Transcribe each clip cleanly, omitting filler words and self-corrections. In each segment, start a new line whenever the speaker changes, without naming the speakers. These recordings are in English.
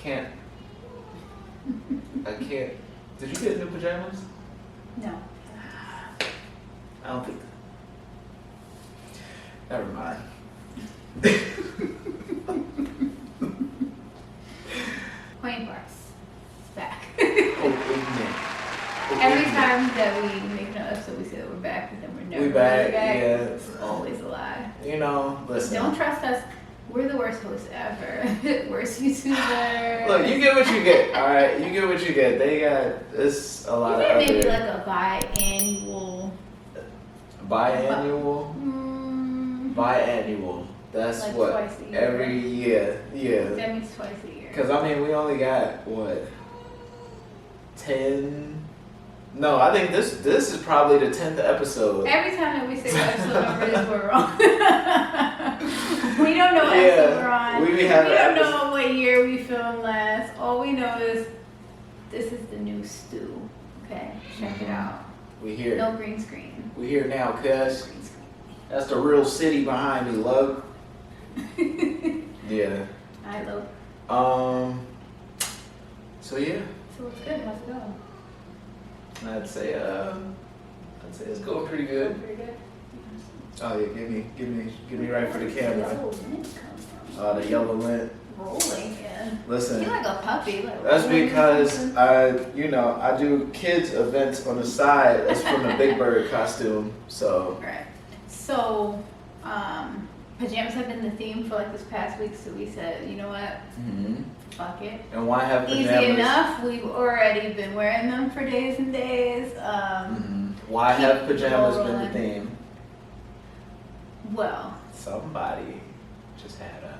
can't. Did you get new pajamas?
No.
I don't think. Never mind.
Poignant bars. It's back.
Poignant.
Every time that we make an episode, we say that we're back, but then we're never
We back,
really back.
yeah.
It's always a lie.
You know, listen.
Don't trust us. We're the worst hosts ever. Worst YouTuber.
Look, you get what you get, alright? You get what you get. They got, it's a lot of other...
Maybe like a biannual.
Biannual? Biannual. That's
Like
what?
twice a year.
Every year. Yeah.
That means twice a year.
Because, I mean, we only got, what? 10... No, I think this is probably the 10th episode.
Every time that we say what episode number is, we're wrong. We don't know what episode we're on. We don't know what year we filmed last. All we know is this is the new stew. Okay, check it out.
We here.
No green screen.
We here now, cuz. That's the real city behind me, love. Yeah.
Alright, love.
So yeah.
So what's good? How's it going?
I'd say it's going pretty good.
Pretty good.
Oh yeah, give me right for the camera.
Where does this little lint come from?
The yellow lint.
Rolling, yeah.
Listen.
You're like a puppy. Like
That's
rolling
because
something.
I do kids events on the side. That's from the Big Bird costume. So.
Right. So, pajamas have been the theme for like this past week. So we said, you know what?
Mm-hmm.
Fuck it.
And why have pajamas?
Easy enough. We've already been wearing them for days and days.
Why have pajamas been the
rolling.
theme?
Well,
Somebody just had a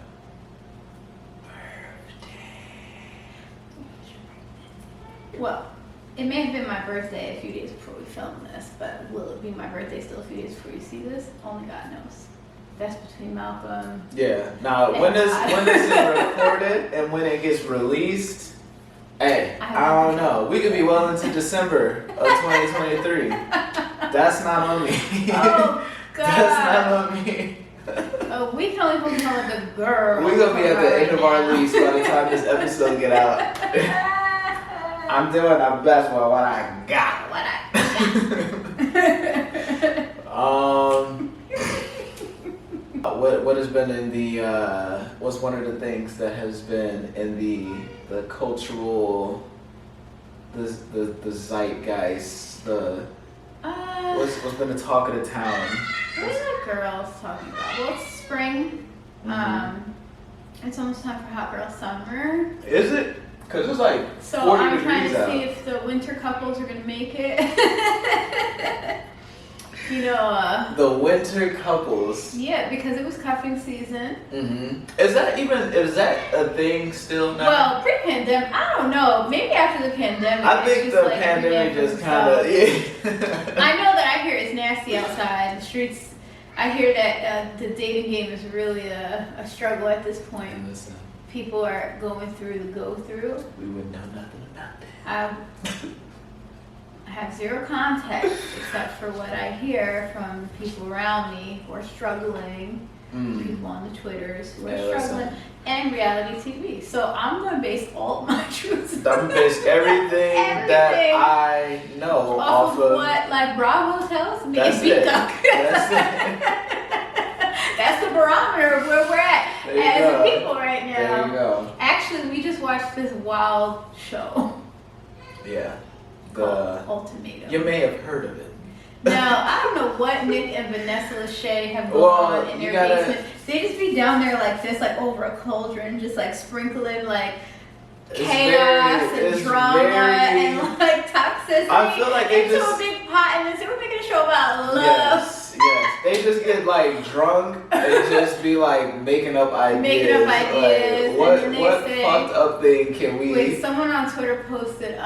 birthday.
well, it may have been my birthday a few days before we filmed this, but will it be my birthday still a few days before you see this? Only God knows. That's between Malcolm.
Yeah. Now, when this is recorded and when it gets released, hey, I don't know. We could be well into December of 2023. That's not on me.
Oh God.
That's not on me.
We can only focus on like a girl.
We're gonna be at the end of our lease by the time this episode get out. I'm doing the best with what I got. What has been in the what's one of the things that has been in the cultural the zeitgeist what's been the talk of the town?
What are the girls talking about? Well, it's spring. It's almost time for hot girl summer.
Is it? Because it's like 40
so I'm trying to
out.
see if the winter couples are gonna make it. The
winter couples.
Yeah, because it was cuffing season.
Is that a thing still now?
Well, pre-pandemic, I don't know. Maybe after the pandemic.
I think the pandemic just kind of. Yeah.
I know that I hear it's nasty outside the streets. I hear that the dating game is really a struggle at this point.
Listen,
people are going through the go-through.
We wouldn't know nothing about that.
I have zero context except for what I hear from people around me who are struggling, people on the Twitters who are struggling, and reality TV. So I'm going to base all my truths.
I'm going to base everything that I know off of
what like Bravo tells me.
That's it. That's it.
That's the barometer of where we're at as a people right now.
There you go.
Actually, we just watched this wild show.
Yeah.
Called Ultimatum.
You may have heard of it.
Now, I don't know what Nick and Vanessa Lachey have going on in their basement. They just be down there like this, like over a cauldron, just like sprinkling like chaos and drama and like toxicity.
I feel like they
into
just
a big pot, and then we're making a show about love.
Yes. They just get like drunk and just be like making up ideas. Like, what fucked up thing can we?
Wait, someone on Twitter posted,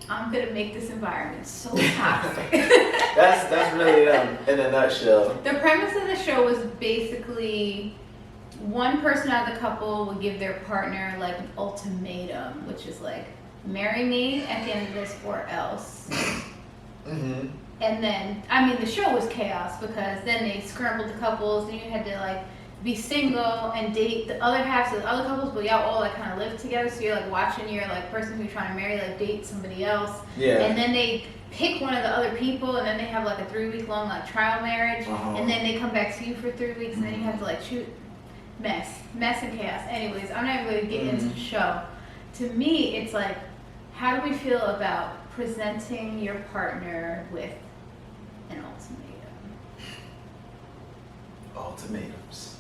I'm gonna make this environment so toxic.
that's really them in a nutshell.
The premise of the show was basically one person out of the couple would give their partner like an ultimatum, which is like, marry me at the end of this or else. And then, I mean, the show was chaos because then they scrambled the couples and you had to like be single and date the other halves of the other couples, but y'all all like kind of live together. So you're like watching your like person who you're trying to marry like date somebody else.
Yeah.
And then they pick one of the other people, and then they have like a 3-week long like trial marriage, and then they come back to you for 3 weeks, and then you have to like shoot mess and chaos. Anyways, I'm not even going to get into the show. To me, it's like, how do we feel about presenting your partner with an ultimatum?
Ultimatums.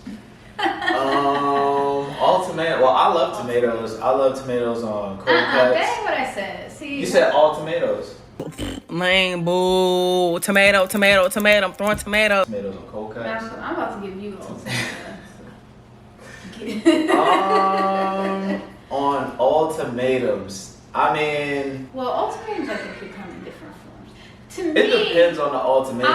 Ultimatum. Well, I love tomatoes. I love tomatoes on cold cuts.
That ain't what I said. See,
you said all tomatoes.
Lame, boo. Tomato. I'm throwing tomato.
Tomatoes on cold cuts.
I'm about to give you
on ultimatums. I mean,
well, ultimatums I think could come in different forms. To me,
it depends on the ultimatum.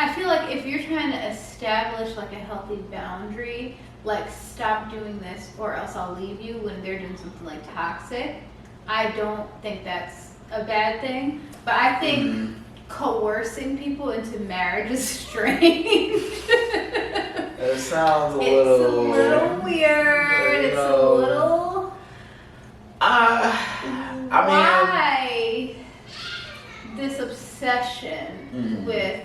I feel like if you're trying to establish like a healthy boundary, like stop doing this or else I'll leave you when they're doing something like toxic, I don't think that's a bad thing. But I think coercing people into marriage is strange.
It sounds a little
weird. It's a little. Why this obsession with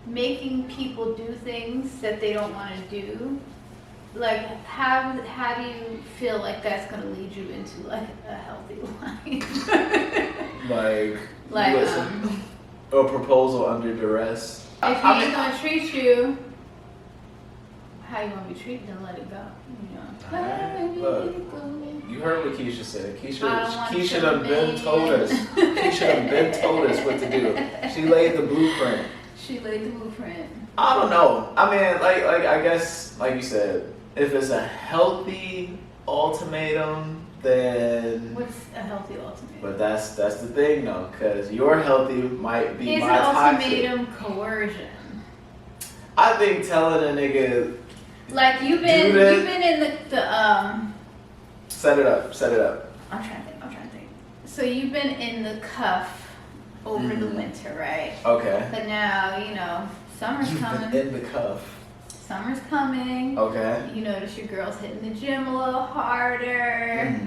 making people do things that they don't want to do? Like, how do you feel like that's going to lead you into like a healthy life? like
listen, a proposal under duress.
If he ain't going to treat you how you want to be treated, then let it go.
Look, you heard what Keisha said. Keisha done been told us. Keisha done been told us what to do. She laid the blueprint. I don't know. I mean, like I guess, like you said, if it's a healthy ultimatum, then
what's a healthy ultimatum?
But that's the thing though, because your healthy might be
is
my toxic.
Is an ultimatum coercion?
I think telling a nigga
like you've been in the
set it up.
I'm trying to think. So you've been in the cuff over the winter, right?
Okay.
But now, summer's coming.
In the cuff.
Summer's coming.
Okay.
You notice your girl's hitting the gym a little harder.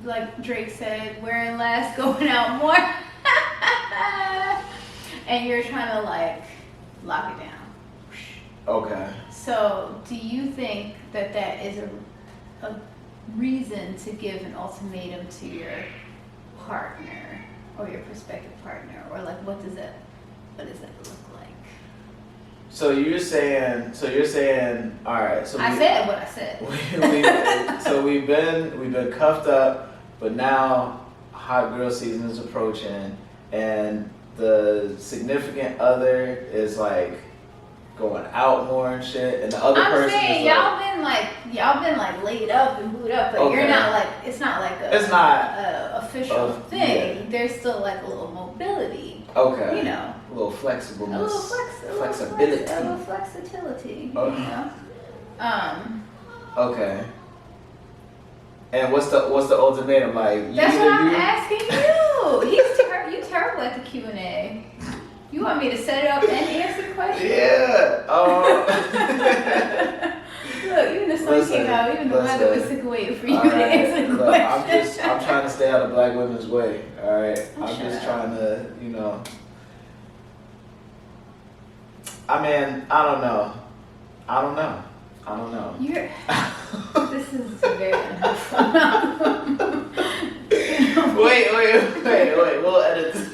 Like Drake said, wearing less, going out more. And you're trying to like lock it down.
Okay.
So do you think that is a reason to give an ultimatum to your partner or your prospective partner, or like what does that look like? So you're saying, all right. So I said what I said.
So we've been cuffed up, but now hot girl season is approaching, and the significant other is like going out more and shit, and the other person
saying,
is
y'all been like laid up and booed up, but you're not like it's not a official thing. Yeah. There's still like a little mobility.
Okay. A little flexibleness. Flexibility.
A little flexibility.
Okay. Okay. And what's the ultimatum like?
That's what I'm asking you. You terrible at the Q&A. You want me to set it up and answer questions?
Yeah.
Look, even the sun came out, even the weather was sick of waiting for you to answer the question.
I'm trying to stay out of black women's way. All right. I'm just trying to, I mean, I don't know.
This is very unhelpful.
Wait. We'll edit this.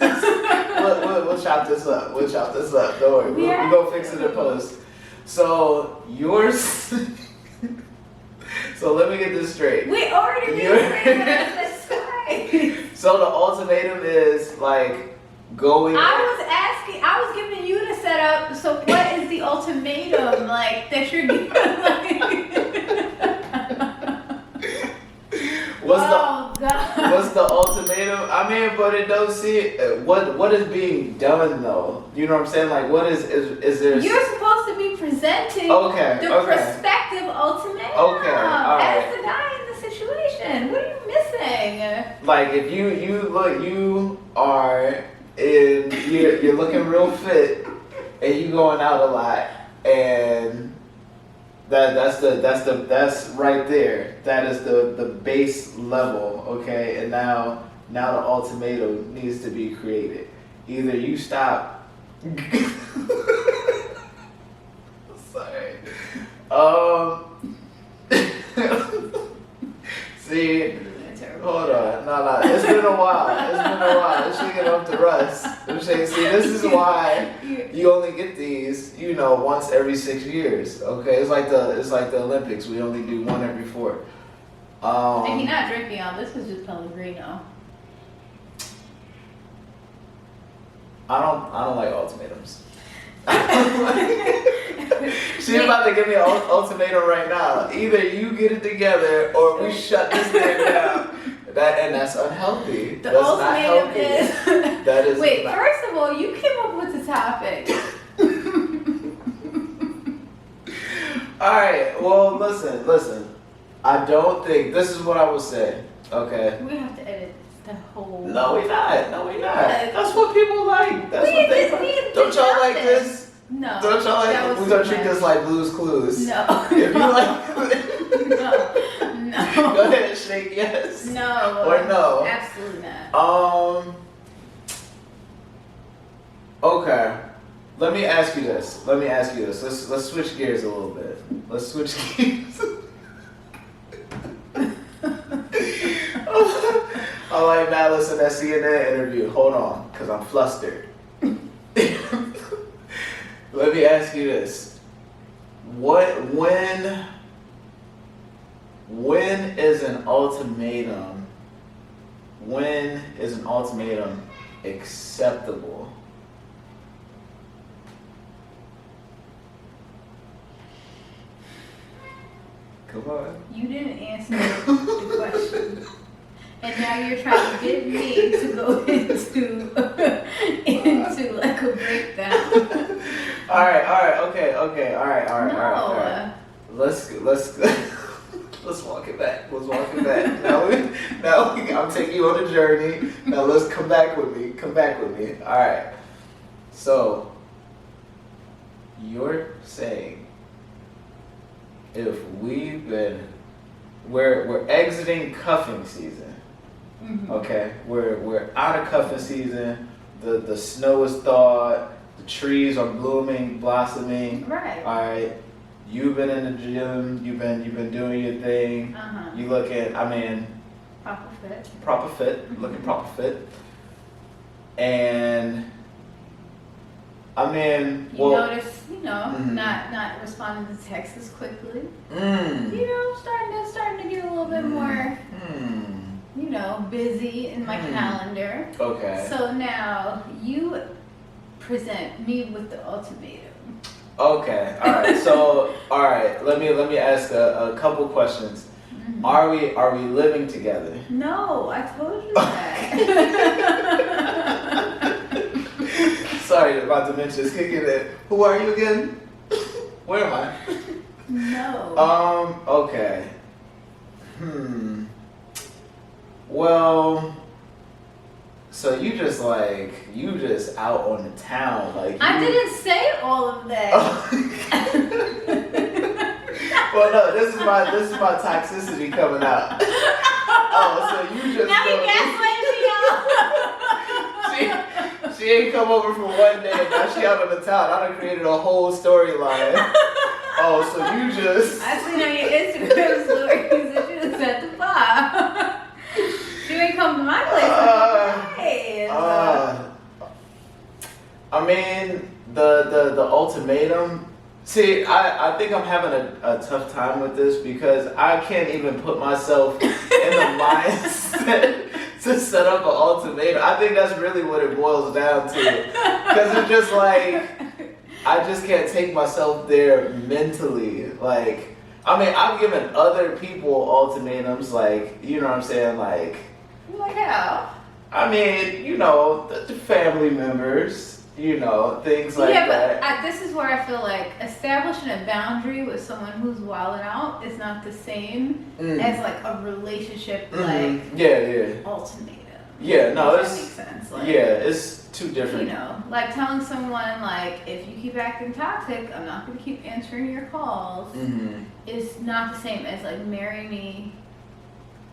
We'll chop this up. Don't worry. We'll go fix it in post. So yours. So let me get this straight.
We already made
So the ultimatum is like going.
I was giving you the setup. So what is the ultimatum like that you're giving?
What's the ultimatum? I mean, but it don't see what is being done though. You know what I'm saying? Like, what is there?
You're supposed to be presenting the prospective ultimatum.
Okay, all right.
As the guy in the situation. What are you missing?
Like, if you are you're looking real fit, and you going out a lot, and that's right there. That is the base level, okay? And now the ultimatum needs to be created. Either you stop. Sorry. See, hold on. No. It's been a while. This shit get up to Russ. See, this is why you only get these, once every 6 years. Okay, it's like the Olympics. We only do one every 4.
And he's not drinking all this is just Pellegrino.
I don't like ultimatums. She's about to give me an ultimatum right now. Either you get it together or we shut this thing down. That's unhealthy.
The
that's
ultimatum
not healthy. That is.
Wait, first of all, you came up with the topic.
Alright, well, listen. I don't think, this is what I will say, okay?
We have to edit the whole...
No, we not. That's what people like. That's what they like. Don't y'all like this?
No.
Don't y'all like, we're gonna treat this like Blue's Clues.
No.
If you like...
No.
Go ahead and shake yes.
No.
Or no.
Absolutely not.
Okay. Let me ask you this. Let's switch gears a little bit. All right, now listen, that CNN interview. Hold on, because I'm flustered. Let me ask you this. When is an ultimatum acceptable? Come on.
You didn't answer the question. And now you're trying to get me to go into like a breakdown.
All right, okay, all right. Let's walk it back. Now I'm taking you on a journey. Now let's come back with me. All right. So you're saying if we're exiting cuffing season. Mm-hmm. Okay, we're out of cuffing season. The snow is thawed. The trees are blooming, blossoming.
Right.
All right. You've been in the gym. You've been doing your thing.
Uh-huh.
You looking. Proper fit.
Mm-hmm.
Looking proper fit. And
you notice,
mm-hmm.
not responding to texts as quickly.
Mm.
Starting to get a little bit more. Busy in my calendar.
Okay.
So now you present me with the ultimatum.
Okay. All right. So, all right. Let me ask a couple questions.
Mm-hmm.
Are we living together?
No, I told you that.
Sorry, my dementia's kicking in. Who are you again? Where am I?
No.
Okay. Well, so you just out on the town, like
I didn't say all of that.
Well, no, this is my toxicity coming out. So you just
now he gaslighting me.
She ain't come over for one day, and now she out on the town. I done created a whole storyline. So you just
I seen on your Instagram stories that you just at the bar. You ain't come to my place.
I mean, the ultimatum. See, I think I'm having a tough time with this because I can't even put myself in the mindset to set up an ultimatum. I think that's really what it boils down to. Because it's just like, I just can't take myself there mentally. Like, I mean, I've given other people ultimatums, like, you know what I'm saying? Like
how?
I mean, the family members, things like that.
Yeah, but this is where I feel like establishing a boundary with someone who's wilding out is not the same as like a relationship, like
yeah.
ultimatum.
Yeah, no,
that makes sense. Like,
it's two different.
You know, like telling someone like, if you keep acting toxic, I'm not going to keep answering your calls. Is not the same as like marry me,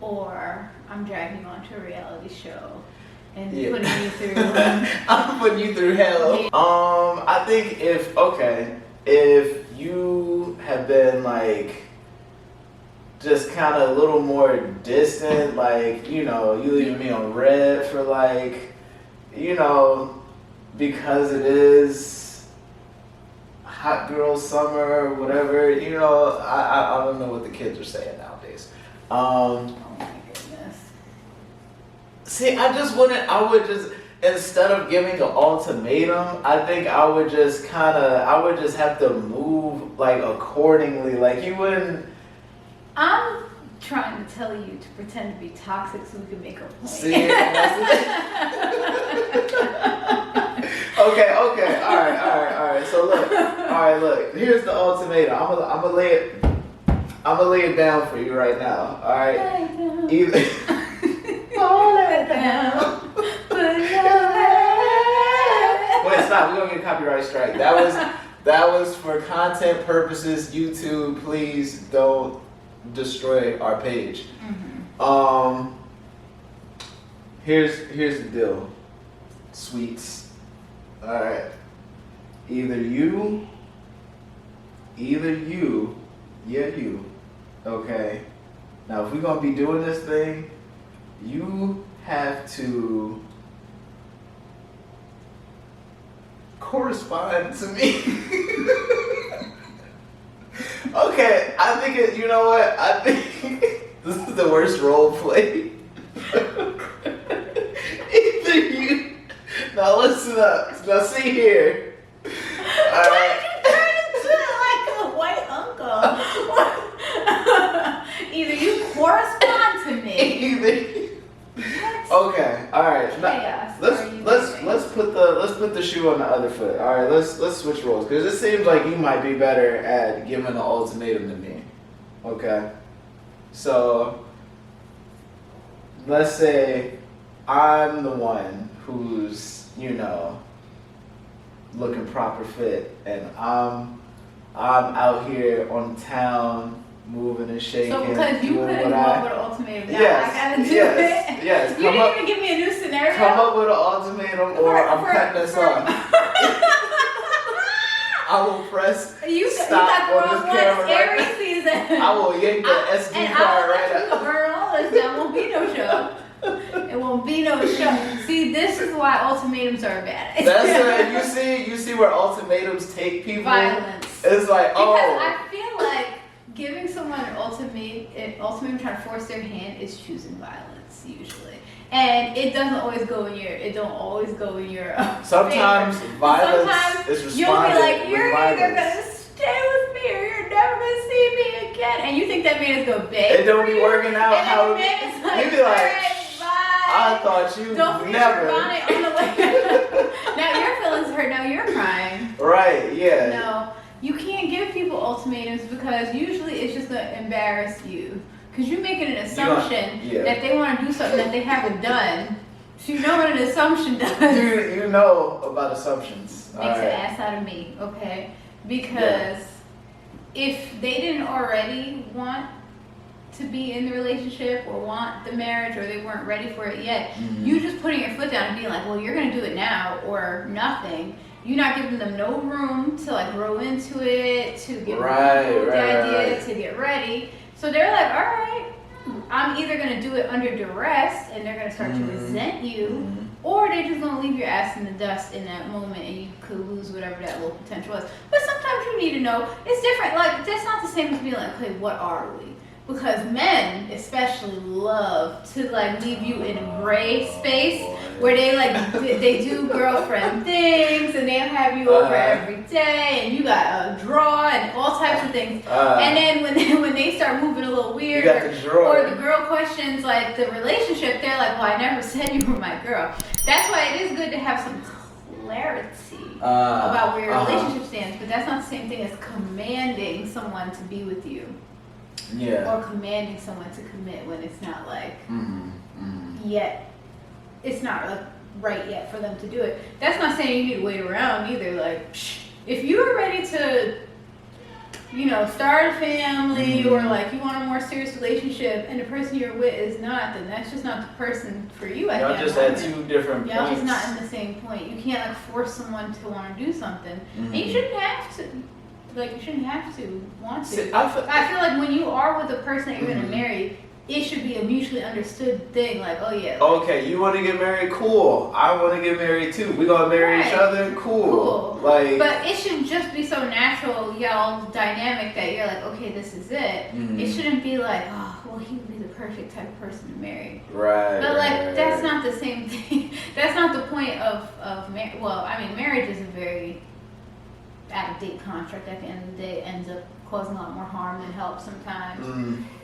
or I'm dragging you onto a reality show and putting you through.
I'm putting you through hell. Yeah. I think if you have been like just kind of a little more distant, like, you know, you leaving me on red for like, you know, because it is hot girl summer or whatever, you know, I don't know what the kids are saying nowadays.
Oh my goodness.
See, I would just, instead of giving an ultimatum, I think I would just have to move like accordingly. Like you wouldn't.
I'm trying to tell you to pretend to be toxic so we can make a point.
See, okay, all right. So look. Here's the ultimatum. I'm gonna lay it down for you right now. All right. Either.
Hold it down.
Wait, stop. We're gonna get a copyright strike. That was for content purposes. YouTube, please don't destroy our page. Here's the deal, sweets. All right, either you, okay. Now if we're gonna be doing this thing, you have to correspond to me. Okay, I think you know what? I think this is the worst role play. Either you. Now listen up. Now see here. All right.
Why did you turn into like a white uncle? Either you correspond to me.
Okay. All right.
Chaos.
Let's put the shoe on the other foot. All right. Let's switch roles because it seems like you might be better at giving an ultimatum than me. Okay. So let's say I'm the one who's, you know, looking proper fit, and I'm out here on town moving and shaking.
So because you couldn't come up with an ultimatum, now
yes,
I gotta do it.
Yes.
You didn't even give me a new scenario.
Come up with an ultimatum, or I'm cutting this off. I will press stop on this camera.
Every season.
I will yank the SD card right out.
And I will burn all this down. Won't be no show. It won't be no show. See, this is why ultimatums are bad.
That's right. You see where ultimatums take people.
Violence.
It's like,
because I feel like giving someone an ultimatum trying to force their hand is choosing violence usually, and it don't always go in your
sometimes
favor.
Violence
sometimes
is responded
you'll be like, you're
with
either
violence.
gonna stay with me or you're never gonna see me again, and you think that man is gonna beg.
It don't be working out.
And
How
the man is like,
you be like,
right, bye.
I thought you
Don't forget
never.
your bonnet on the way. Now your feelings hurt. Now you're crying.
Right? Yeah.
No. You can't give people ultimatums because usually it's just going to embarrass you. Because you're making an assumption that they want to do something that they haven't done. So you know what an assumption does.
You know about assumptions.
Makes an ass out of me, okay? Because if they didn't already want to be in the relationship or want the marriage or they weren't ready for it yet, you just putting your foot down and being like, well, you're going to do it now or nothing. You're not giving them no room to like grow into it, to get the idea, to get ready. So they're like, all right, I'm either going to do it under duress and they're going to start to resent you, or they're just going to leave your ass in the dust in that moment and you could lose whatever that little potential was. But sometimes you need to know, it's different. Like, that's not the same as being like, okay, what are we? Because men especially love to like leave you in a gray space where they like they do girlfriend things and they'll have you over every day and you got a draw and all types of things. And then when they start moving a little weird or the girl questions like the relationship, they're like, well, I never said you were my girl. That's why it is good to have some clarity about where your relationship stands, but that's not the same thing as commanding someone to be with you.
Yeah.
Or commanding someone to commit when it's not like yet. It's not like right yet for them to do it. That's not saying you need to wait around either. Like, if you are ready to, you know, start a family or like you want a more serious relationship and the person you're with is not, then that's just not the person for you.
Y'all just at two different points.
Y'all just not in the same point. You can't like force someone to want to do something. And you shouldn't have to. Like, you shouldn't have to want to. I feel like when you are with a person that you're going to marry, it should be a mutually understood thing. Like, oh yeah.
Okay, you want to get married? Cool. I want to get married too. We gonna marry each other? Cool. Like,
but it should just be so natural, y'all dynamic that you're like, okay, this is it. It shouldn't be like, oh, well, he would be the perfect type of person to marry.
Right.
But like, that's not the same thing. That's not the point of marriage. Well, I mean, marriage is a very out-of-date contract. At the end of the day, it ends up causing a lot more harm than help sometimes.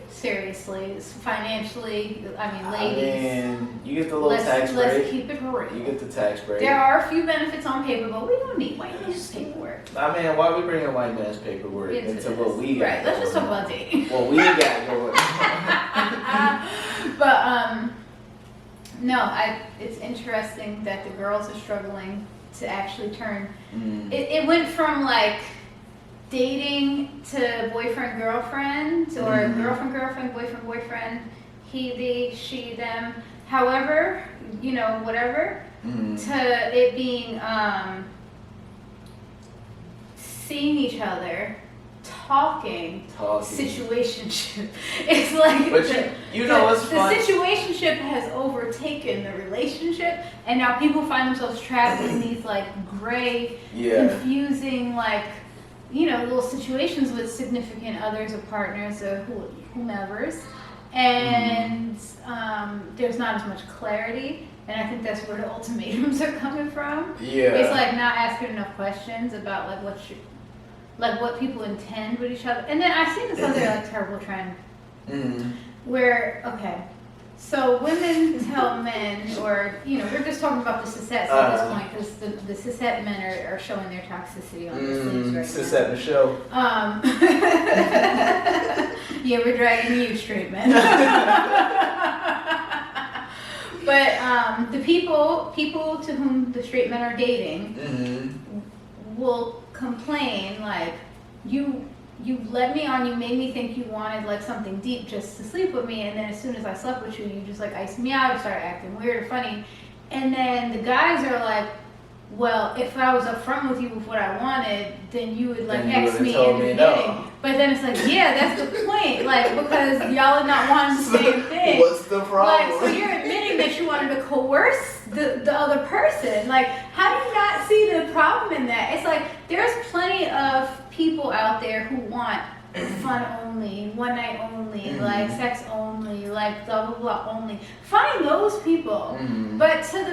Seriously, financially, I mean, ladies.
You get the little tax break.
Let's keep it real.
You get the tax break.
There are a few benefits on paper, but we don't need white man's paperwork.
I mean, why are we bringing white man's paperwork into what we got?
Right, let's just talk about dating.
What we got going on.
But, no, it's interesting that the girls are struggling to actually turn. It went from like dating to boyfriend girlfriend or girlfriend girlfriend, boyfriend boyfriend, he they she them, however, you know, whatever, to it being seeing each other, talking. Situationship. It's like
but you know what's fun?
The situationship has overtaken the relationship, and now people find themselves trapped in these like gray, confusing, like, you know, little situations with significant others or partners or whomevers, and there's not as much clarity. And I think that's where the ultimatums are coming from.
Yeah,
it's like not asking enough questions about like what people intend with each other. And then I've seen this other like terrible trend where, okay, so women tell men, or, you know, we're just talking about the cisettes at this point because the cisette men are showing their toxicity on the sleeves right
Cisette
now.
Michelle.
Yeah, we're dragging you straight men. But the people to whom the straight men are dating will complain like, you led me on, you made me think you wanted like something deep just to sleep with me, and then as soon as I slept with you, you just like iced me out, you started acting weird or funny. And then the guys are like, well, if I was upfront with you with what I wanted, then you would like X me in the beginning. No. But then it's like, yeah, that's the point. Like, because y'all are not wanting the same thing.
What's the problem?
Like, so you're admitting that you wanted to coerce the other person. Like, how do you not see the problem in that? It's like, there's plenty of people out there who want fun only, one night only, like sex only, like blah blah blah only. Find those people. But to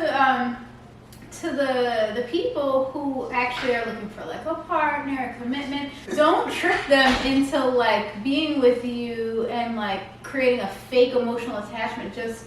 the people who actually are looking for like a partner, a commitment, don't trick them into like being with you and like creating a fake emotional attachment just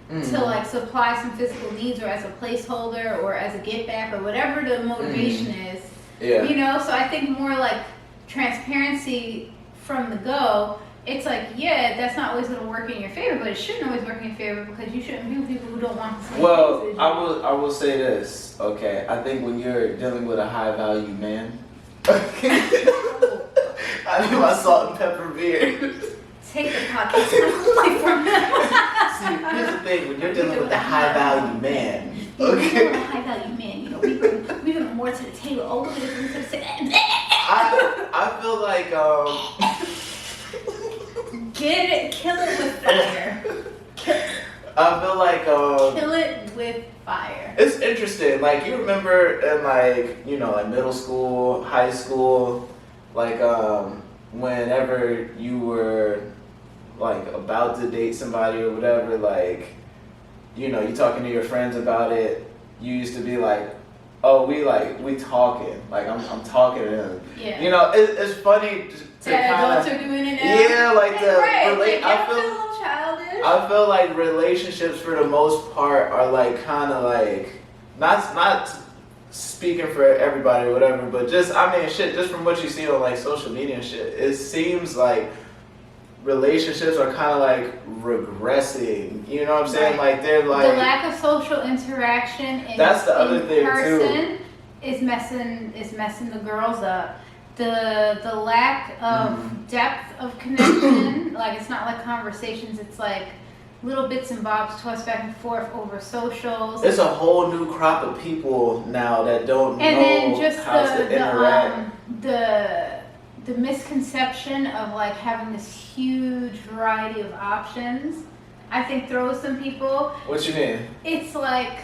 to like supply some physical needs or as a placeholder or as a get back or whatever the motivation is.
Yeah.
You know, so I think more like transparency from the go. It's like, yeah, that's not always going to work in your favor, but it shouldn't always work in your favor because you shouldn't be with people who don't want the same things.
I will say this, okay? I think when you're dealing with a high value man, I need my salt and pepper beer.
Take the podcast away from them.
See, here's the thing: when you're dealing with a high value man,
When you're dealing with a high value man, you know, we bring more to the table. Oh, look at this, to the table.
I feel like
kill it with fire.
I feel like
kill it with fire.
It's interesting. Like, you remember in like, you know, like middle school, high school, like whenever you were like about to date somebody or whatever, like, you know, you talking to your friends about it, you used to be like, oh, we talking, like I'm talking to him.
Yeah.
You know, it's funny to kind of,
adults are doing it now.
yeah, like the
right. I feel a little childish.
I feel like relationships for the most part are like kind of like not speaking for everybody or whatever, but just, I mean, shit, just from what you see on like social media and shit, it seems like relationships are kind of like regressing. You know what I'm saying?
Right.
Like they're like
the lack of social interaction
that's the other thing
person
too.
is messing the girls up. The lack of depth of connection, like it's not like conversations, it's like little bits and bobs tossed back and forth over socials.
There's a whole new crop of people now that don't
And
know
then just
how to interact.
the misconception of like having this huge variety of options, I think throws some people.
What you mean?
It's like,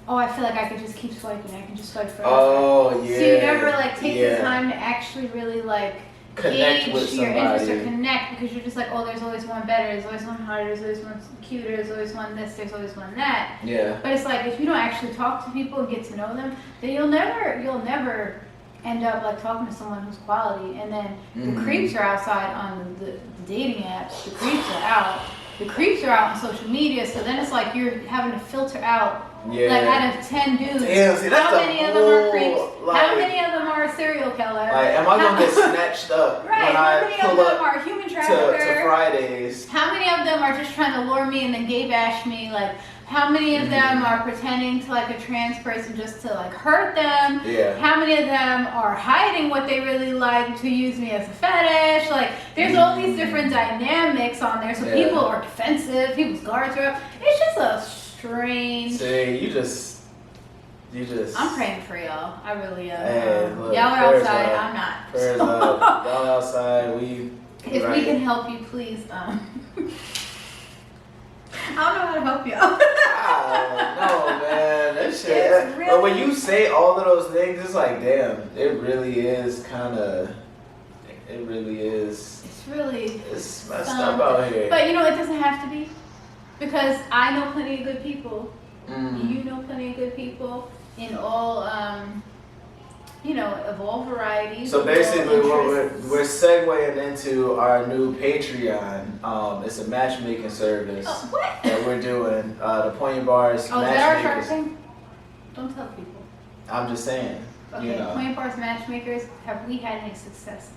oh, I feel like I could just keep swiping. I can just swipe forever.
Oh yeah.
So you never like take the time to actually really like
connect
gauge
with
your interest or
somebody.
connect, because you're just like, oh, there's always one better, there's always one harder, there's always one cuter, there's always one this, there's always one that.
Yeah.
But it's like if you don't actually talk to people and get to know them, then you'll never end up like talking to someone who's quality. And then the creeps are outside on the dating apps. The creeps are out. The creeps are out on social media. So then it's like you're having to filter out.
Yeah.
Like out of 10 dudes,
Damn, see, that's
how many of them are creeps?
like,
How many of them are a serial killer?
Like, am I gonna get snatched up
Right,
when
how
I
many of
pull
them
up
are human
to
trafficker?
Fridays?
How many of them are just trying to lure me and then gay bash me? Like, how many of them are pretending to like a trans person just to like hurt them?
Yeah.
How many of them are hiding what they really like to use me as a fetish? Like, there's all these different dynamics on there. So people are defensive, people's guards are up. It's just a strange.
See, you just.
I'm praying for y'all. I really am.
Hey, look,
y'all are
prayers
outside.
up.
I'm not.
Prayers up. Y'all outside.
If we can help you, please. I don't know how to help y'all.
No, man, that shit.
It's really-
But when you say all of those things, it's like, damn, it really is kind of. It really is.
It's really.
It's messed up out here.
But you know, it doesn't have to be, because I know plenty of good people. You know plenty of good people in all, of all varieties.
So basically,
all
what
interests.
we're segueing into our new Patreon. It's a matchmaking service
Oh, what?
that we're doing. The Poignant Bars
Oh, is that our shark
matchmakers.
thing? Don't tell people.
I'm just saying.
Okay,
You know.
Poignant Bars matchmakers, have we had any successes?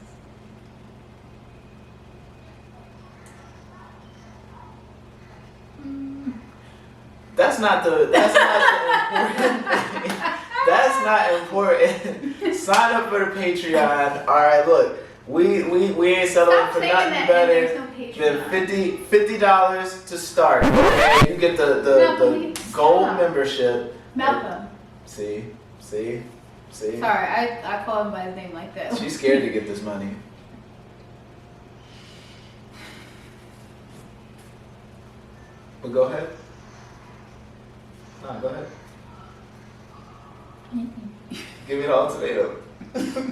That's not the important thing. That's not important. Sign up for the Patreon. All right, look, we ain't settling
Stop
for
saying
nothing
that,
better
and there's no
than
Patreon.
$50 to start. Okay, you get the
Malcolm,
gold
stop.
membership.
Malcolm.
See.
Sorry, I call him by his name like that.
She's scared to get this money. But go ahead. No, go ahead. Give me the ultimatum.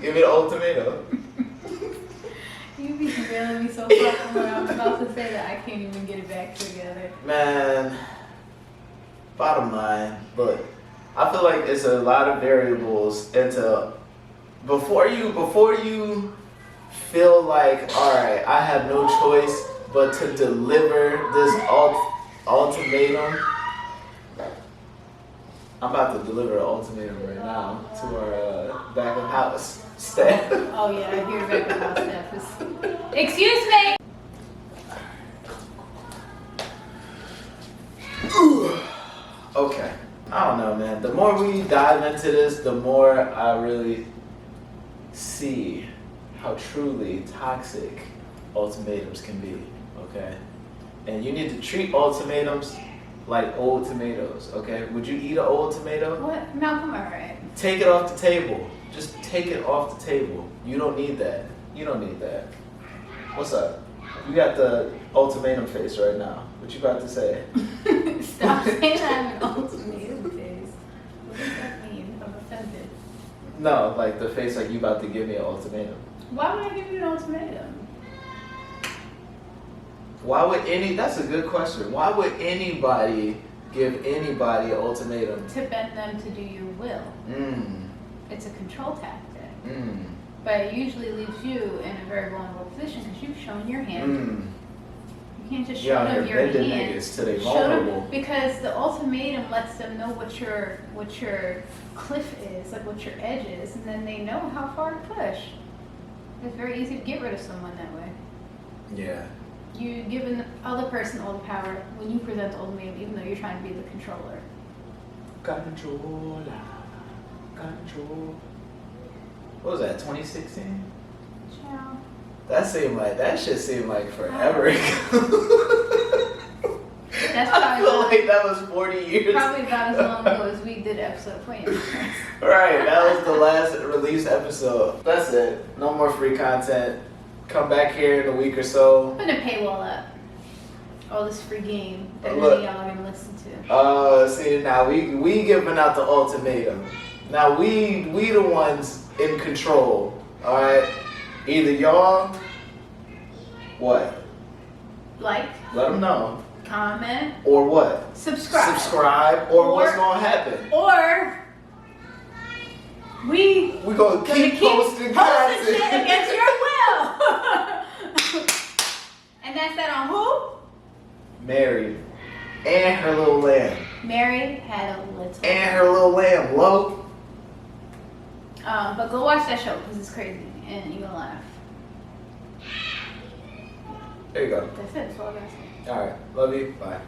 Give me the ultimatum.
You be derailing me so far from what I was about to say that I can't even get it back together.
Man, bottom line, look, I feel like it's a lot of variables into before you feel like, all right, I have no choice but to deliver this ultimatum. I'm about to deliver an ultimatum right now to our back of house staff.
Oh yeah, I hear back of house staff is. Excuse me.
Okay. I don't know, man. The more we dive into this, the more I really see how truly toxic ultimatums can be, okay? And you need to treat ultimatums like old tomatoes, okay? Would you eat an old tomato?
What? Malcolm, alright.
Take it off the table. Just take it off the table. You don't need that. You don't need that. What's up? You got the ultimatum face right now. What you about to say?
Stop saying I have an ultimatum face. What does that mean? I'm offended.
No, like the face like you about to give me an ultimatum.
Why would I give you an ultimatum?
Why would that's a good question. Why would anybody give anybody an ultimatum?
To bend them to do your will. It's a control tactic. But it usually leaves you in a very vulnerable position because you've shown your hand. You can't just show them your hand.
Niggas till they
Show
vulnerable.
them, because the ultimatum lets them know what your cliff is, like what your edge is, and then they know how far to push. It's very easy to get rid of someone that way.
Yeah.
You giving the other person all the power when you present the ultimatum, even though you're trying to be the controller.
Controller. What was that? 2016.
Ciao.
That shit seemed like forever ago.
That's
I
probably
feel like that was 40 years.
probably about as long ago as we did episode of Poignant.
Right, that was the last released episode. That's it. No more free content. Come back here in a week or so.
I'm gonna paywall up all this free game that none
Look.
of y'all are gonna listen to.
See, now we giving out the ultimatum. Now we the ones in control. All right, either y'all, what?
Like,
Let them know.
comment,
Or what?
subscribe,
or what's gonna happen?
or we
Gonna keep posting
shit
content
against your will. And that's that on who?
Mary and her little lamb.
Mary had a little.
And her little lamb, Lo.
But go watch that show because it's crazy and you're gonna laugh.
There you go.
That's it. That's all I gotta say.
All right. Love you. Bye.